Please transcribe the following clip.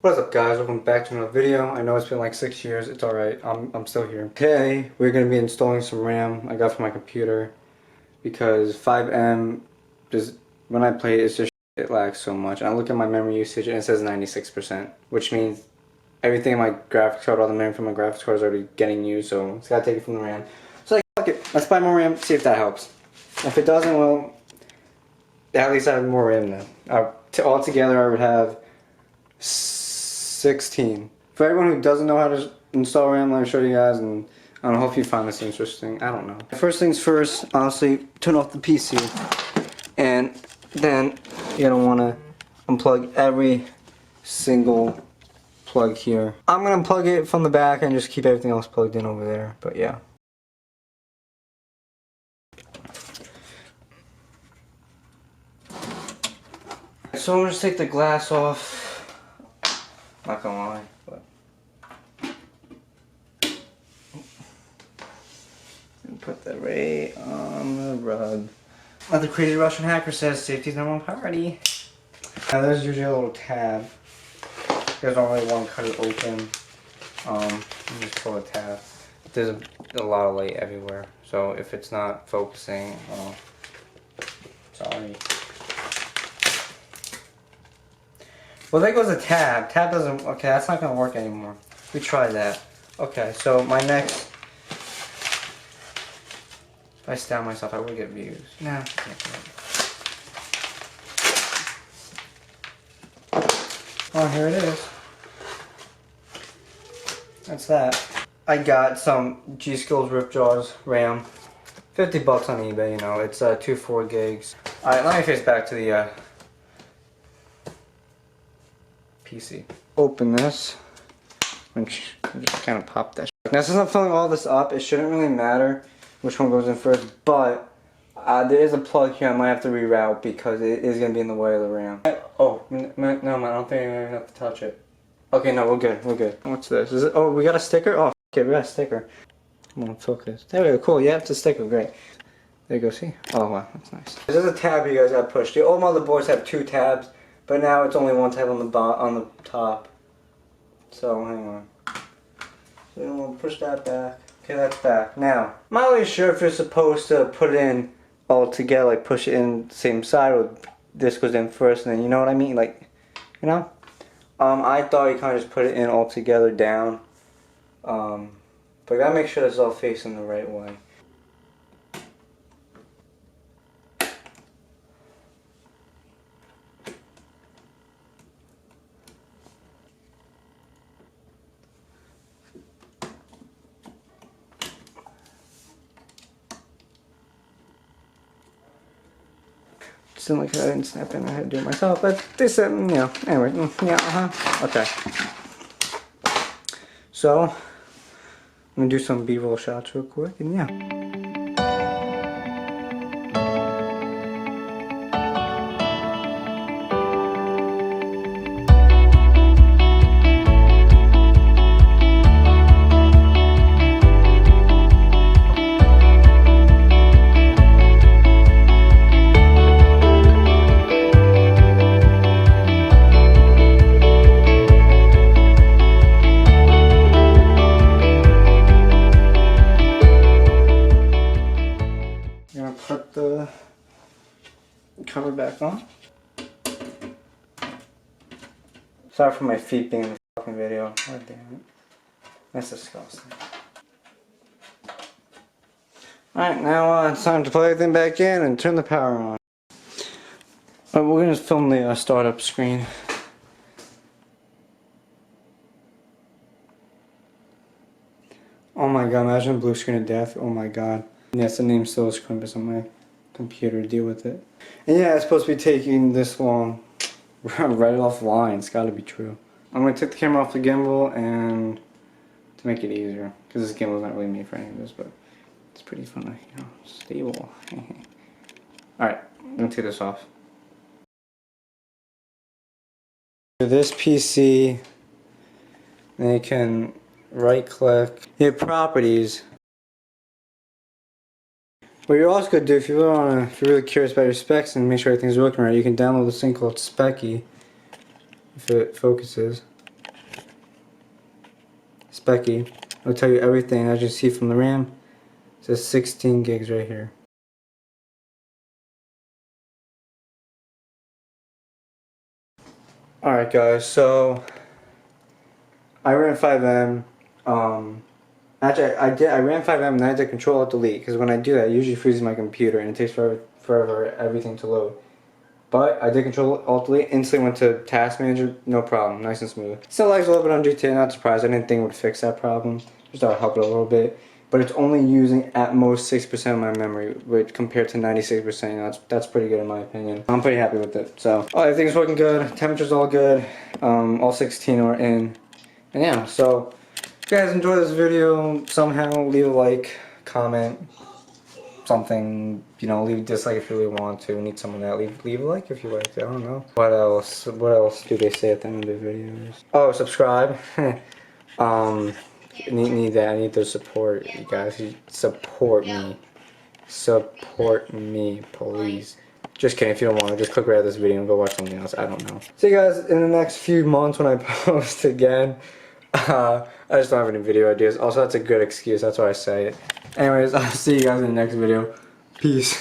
What's up guys, welcome back to another video. I know it's been like 6 years, it's alright, I'm still here. Today, we're going to be installing some RAM I got for my computer because 5M, just when I play it lags so much. I look at my memory usage and it says 96%, which means everything in my graphics card, all the memory from my graphics card is already getting used, so it's got to take it from the RAM. So like, fuck it, let's buy more RAM, see if that helps. If it doesn't, well, at least I have more RAM now. Altogether I would have 16. For everyone who doesn't know how to install RAM, let me show you guys, and I don't know, hope you find this interesting. I don't know. First things first, honestly, turn off the PC, and then you're gonna wanna unplug every single plug here. I'm gonna unplug it from the back and just keep everything else plugged in over there, but yeah. So I'm gonna just take the glass off. Not gonna lie, but and put that right on the rug. Like the crazy Russian hacker says, safety's number one priority. Now there's usually a little tab. There's don't really want to cut it open. You just pull the tab. There's a lot of light everywhere, so if it's not focusing, sorry. Well, there goes the tab. Tab doesn't, okay, that's not going to work anymore. We tried that. Okay, so my next, if I stab myself, I would get views. Nah, oh, here it is. That's that. I got some G.Skills Ripjaws RAM. 50 bucks on eBay, you know, it's 2 4 gigs. Alright, let me face back to the PC. Open this and just kind of pop that shit. Now since I'm filling all this up, it shouldn't really matter which one goes in first, but there is a plug here I might have to reroute because it is going to be in the way of the RAM. Oh, no man, I don't think I have to touch it. Okay, no, we're good, we're good. What's this? Is it? Oh, we got a sticker? Oh, okay, we got a sticker. Come on, focus. There we go, cool, yeah, it's a sticker, great. There you go, see? Oh wow, that's nice. There's a tab you guys got pushed. The old motherboards have 2 tabs. But now it's only 1 tab on the top. So hang on. So we'll push that back. Okay, that's back. Now, I'm not really sure if you're supposed to put it in all together, like push it in the same side, or this goes in first, and then you know what I mean, like, you know. I thought you kind of just put it in all together down. But you gotta make sure it's all facing the right way. Seemed like I didn't snap in, I had to do it myself, but they said, you know, anyway, yeah, okay. So, I'm gonna do some B-roll shots real quick, and yeah. Put the cover back on. Sorry for my feet being in the fucking video. God damn it. That's disgusting. Alright, now it's time to plug everything back in and turn the power on. We're going to film the startup screen. Oh my god, imagine blue screen of death. Oh my god. Yes, the name still is Crimpus on my computer, deal with it. And yeah, it's supposed to be taking this long. Right offline, it's gotta be true. I'm gonna take the camera off the gimbal and to make it easier, because this gimbal's not really made for any of this, but it's pretty fun, you know, stable. Alright, I'm gonna take this off. This PC, then you can right click, hit properties. What you're also going to do, if you're really curious about your specs and make sure everything's working right, you can download this thing called Specky, if it focuses. Specky. It'll tell you everything. As you see from the RAM, it says 16 gigs right here. Alright guys, so I ran FiveM. Actually, I ran FiveM and then I did Control-Alt-Delete, because when I do that, it usually freezes my computer and it takes forever everything to load. But I did Control-Alt-Delete, instantly went to Task Manager, no problem, nice and smooth. Still lags a little bit on GTA, not surprised. I didn't think it would fix that problem. Just thought it would help it a little bit. But it's only using at most 6% of my memory, which compared to 96%, you know, that's pretty good in my opinion. I'm pretty happy with it. So, everything's working good. Temperature's all good. All 16 are in. And yeah, so if you guys enjoyed this video, somehow leave a like, comment, something, you know, leave a dislike if you really want to. Need some of that. Leave a like if you like it. I don't know. What else? What else do they say at the end of the videos? Oh, subscribe. Need that. I need the support, you guys. Support me. Support me, please. Just kidding. If you don't want to, just click right out of this video and go watch something else. I don't know. See you guys in the next few months when I post again. I just don't have any video ideas. Also, that's a good excuse. That's why I say it. Anyways, I'll see you guys in the next video. Peace.